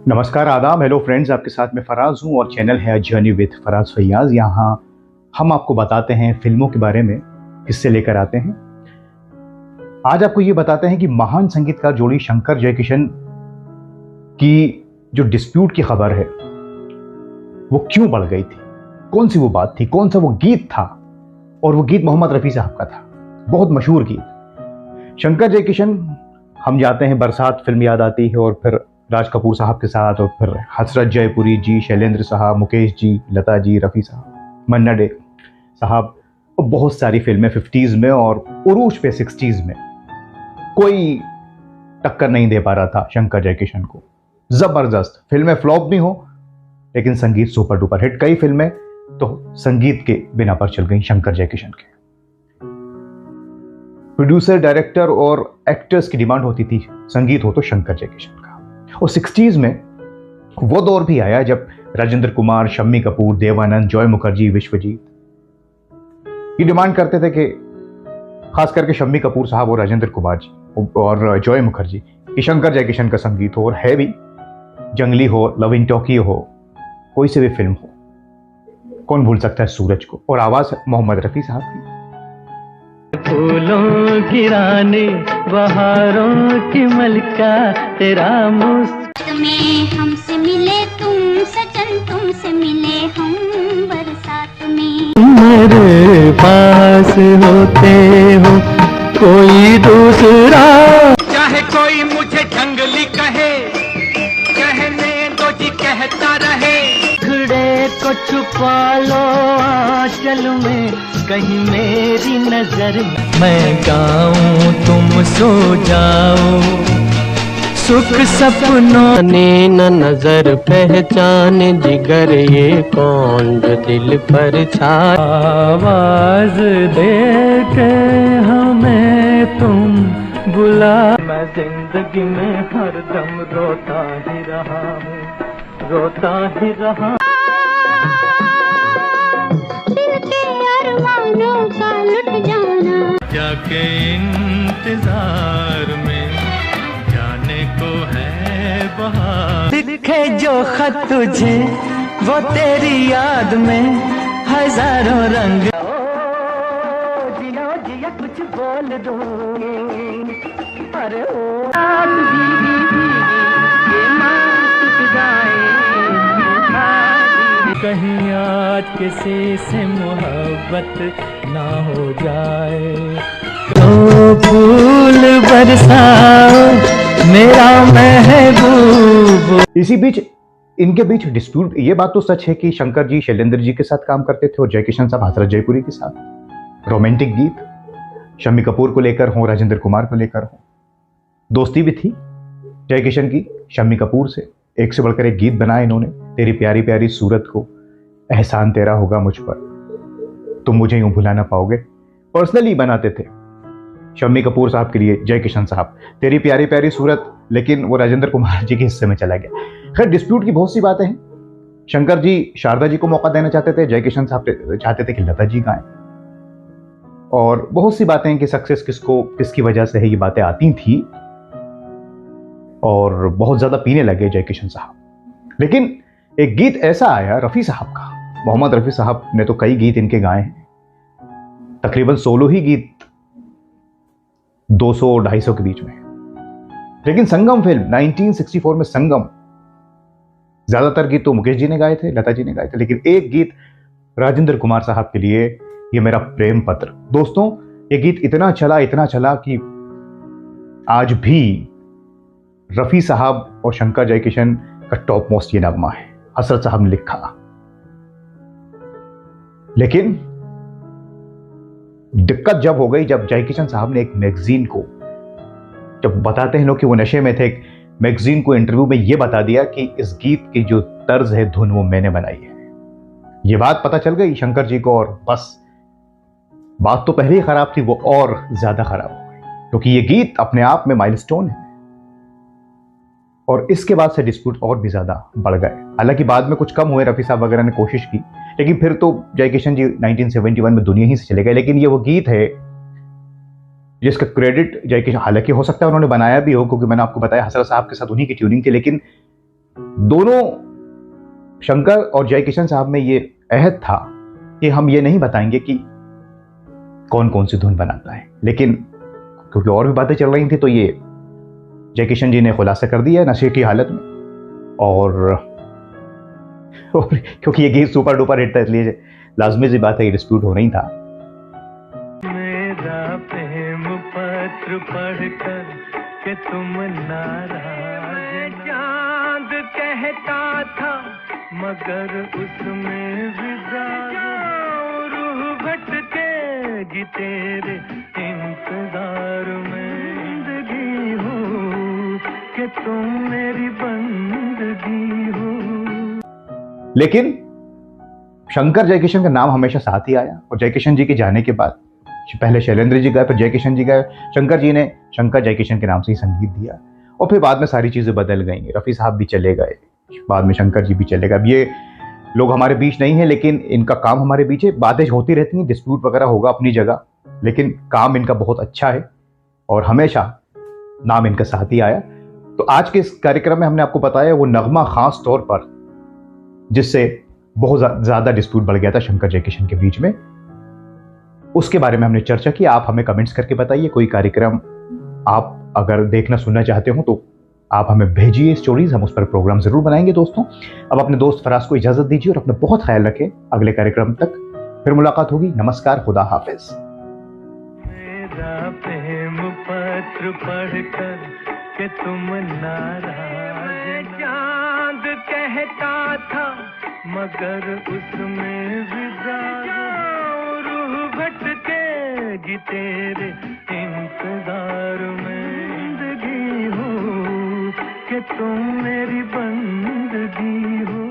नमस्कार, आदाब, hello friends. आपके साथ में फराज हूं और चैनल है जर्नी विद फराज फैयाज। यहाँ हम आपको बताते हैं फिल्मों के बारे में, किससे लेकर आते हैं। आज आपको ये बताते हैं कि महान संगीतकार जोड़ी शंकर जयकिशन की जो डिस्प्यूट की खबर है वो क्यों बढ़ गई थी, कौन सी वो बात थी, कौन सा वो गीत था। और वो गीत मोहम्मद रफ़ी साहब का था, बहुत मशहूर गीत। शंकर जयकिशन, हम जाते हैं बरसात फिल्म याद आती है, और फिर राज कपूर साहब के साथ, और फिर हसरत जयपुरी जी, शैलेंद्र साहब, मुकेश जी, लता जी, रफ़ी साहब, मन्ना डे साहब, और बहुत सारी फिल्में 50s में और उरूज पे 60s में। कोई टक्कर नहीं दे पा रहा था शंकर जयकिशन को। जबरदस्त फिल्में फ्लॉप भी हो लेकिन संगीत सुपर डुपर हिट। कई फिल्में तो संगीत के बिना पर चल गई शंकर जयकिशन के। प्रोड्यूसर, डायरेक्टर और एक्टर्स की डिमांड होती थी संगीत हो तो शंकर जयकिशन का। और 60s में वो दौर भी आया जब राजेंद्र कुमार, शम्मी कपूर, देवानंद, जॉय मुखर्जी, विश्वजीत ये डिमांड करते थे कि खास करके शम्मी कपूर साहब और राजेंद्र कुमार जी और जॉय मुखर्जी कि शंकर जयकिशन का संगीत हो, और है भी। जंगली हो, लव इन टोक्यो हो, कोई से भी फिल्म हो, कौन भूल सकता है सूरज को। और आवाज मोहम्मद रफ़ी साहब की। फूलों की रानी, बहारों की मलका, तेरा में हमसे मिले तुम सजन, तुमसे मिले हम बरसात में। मेरे पास होते हो कोई दूसरा, चाहे कोई मुझे जंगली कहे, कहने दो जी कहता रहे। घड़े को छुपा लो आंचल में, कहीं मेरी नजर, मैं गाऊं तुम सो जाओ। सुख सपनों ने न नजर पहचाने, जिगर ये कौन जो दिल पर छा। आवाज दे के हमें तुम बुला, मैं जिंदगी में हरदम रोता ही रहा हूँ, रोता ही रहा। दिल के अरमानों का लुट जाना, जाके इंतजार में जाने को है बहार। लिखे जो खत तुझे वो तेरी याद में हजारों रंग। जिया जिया कुछ बोल दो, अरे ओ रात भीगी भीगी ये माँ टूट जाए। कहीं आज किसी से मोहब्बत ना हो जाए, तो फूल बरसाओ मेरा महबूब। इसी बीच इनके बीच डिस्प्यूट, ये बात तो सच है कि शंकर जी शैलेंद्र जी के साथ काम करते थे और जयकिशन साहब हसरत जयपुरी के साथ। रोमांटिक गीत शम्मी कपूर को लेकर हो, राजेंद्र कुमार को लेकर हो। दोस्ती भी थी जयकिशन की शम्मी कपूर से। एक से बढ़कर एक गीत बनाए इन्होंने। तेरी प्यारी प्यारी सूरत को, एहसान तेरा होगा मुझ पर, तुम मुझे यूं भुला ना पाओगे, पर्सनली बनाते थे शम्मी कपूर साहब के लिए जयकिशन साहब। तेरी प्यारी प्यारी सूरत, लेकिन वो राजेंद्र कुमार जी के हिस्से में चला गया। खैर, डिस्प्यूट की बहुत सी बातें हैं। शंकर जी शारदा जी को मौका देना चाहते थे, जयकिशन साहब चाहते थे कि लता जी गाएं। और बहुत सी बातें हैं कि सक्सेस किसको, किसकी वजह से है, ये बातें आती थी। और बहुत ज्यादा पीने लगे जयकिशन साहब। लेकिन एक गीत ऐसा आया रफ़ी साहब का, मोहम्मद रफ़ी साहब ने तो कई गीत इनके गाए हैं, तकरीबन 16 ही गीत 200-250 के बीच में। लेकिन संगम फिल्म 1964 में, संगम, ज्यादातर गीत तो मुकेश जी ने गाए थे, लता जी ने गाए थे, लेकिन एक गीत राजेंद्र कुमार साहब के लिए, ये मेरा प्रेम पत्र। दोस्तों, ये गीत इतना चला कि आज भी रफ़ी साहब और शंकर जयकिशन का टॉप मोस्ट ये नगमा है। हसरत साहब ने लिखा। लेकिन दिक्कत जब हो गई जब जयकिशन साहब ने एक मैगजीन को, जब बताते हैं लोग कि वो नशे में थे, एक मैगजीन को इंटरव्यू में ये बता दिया कि इस गीत की जो तर्ज है, धुन, वो मैंने बनाई है। ये बात पता चल गई शंकर जी को, और बस बात तो पहले ही खराब थी, वो और ज्यादा खराब हो गई, क्योंकि ये गीत अपने आप में माइलस्टोन है। और इसके बाद से डिस्प्यूट और भी ज्यादा बढ़ गए। हालांकि बाद में कुछ कम हुए, रफ़ी साहब वगैरह ने कोशिश की, लेकिन फिर तो जयकिशन जी 1971 में दुनिया ही से चले गए। लेकिन ये वो गीत है जिसका क्रेडिट जयकिशन, हालांकि हो सकता है उन्होंने बनाया भी हो, क्योंकि मैंने आपको बताया हसरत साहब के साथ उन्हीं की ट्यूनिंग थी, लेकिन दोनों शंकर और जयकिशन साहब में ये अहद था कि हम ये नहीं बताएंगे कि कौन कौन सी धुन बनाता है, लेकिन क्योंकि और भी बातें चल रही थी तो ये जयकिशन जी ने खुलासा कर दिया नशे की हालत में। और क्योंकि ये गीत सुपर डुपर हिट था इसलिए लाजमी सी बात है ये डिस्प्यूट होना ही था। मेरा प्रेम पत्र पढ़कर कि तुम नाराज, चांद कहता था मगर उसमें विदा, रूह भटकेगी तेरे इंतजार में, जिंदगी हो कि तुम मेरी बंदगी हो। लेकिन शंकर जयकिशन का नाम हमेशा साथ ही आया और जयकिशन जी के जाने के बाद पहले शैलेंद्र जी गए, फिर जयकिशन जी गए, शंकर जी ने शंकर जयकिशन के नाम से ही संगीत दिया और फिर बाद में सारी चीज़ें बदल गई। रफ़ी साहब भी चले गए, बाद में शंकर जी भी चले गए। अब ये लोग हमारे बीच नहीं है लेकिन इनका काम हमारे बीच है। बातें होती रहती हैं, डिस्प्यूट वगैरह होगा अपनी जगह, लेकिन काम इनका बहुत अच्छा है और हमेशा नाम इनका साथ ही आया। तो आज के इस कार्यक्रम में हमने आपको बताया वो नगमा खास तौर पर जिससे बहुत ज़्यादा डिस्प्यूट बढ़ गया था शंकर जयकिशन के बीच में, उसके बारे में हमने चर्चा की। आप हमें कमेंट्स करके बताइए कोई कार्यक्रम आप अगर देखना सुनना चाहते हो तो आप हमें भेजिए स्टोरीज, हम उस पर प्रोग्राम जरूर बनाएंगे। दोस्तों अब अपने दोस्त फराज को इजाजत दीजिए और अपना बहुत ख्याल रखें। अगले कार्यक्रम तक फिर मुलाकात होगी। नमस्कार, खुदा हाफिज। मेरा प्रेम पत्र पढ़कर कि तुम नाराज, चांद कहता था मगर उसमें विदा, रूह भटकेगी तेरे इंतजार में, जिंदगी हो कि तुम मेरी बंदगी हो।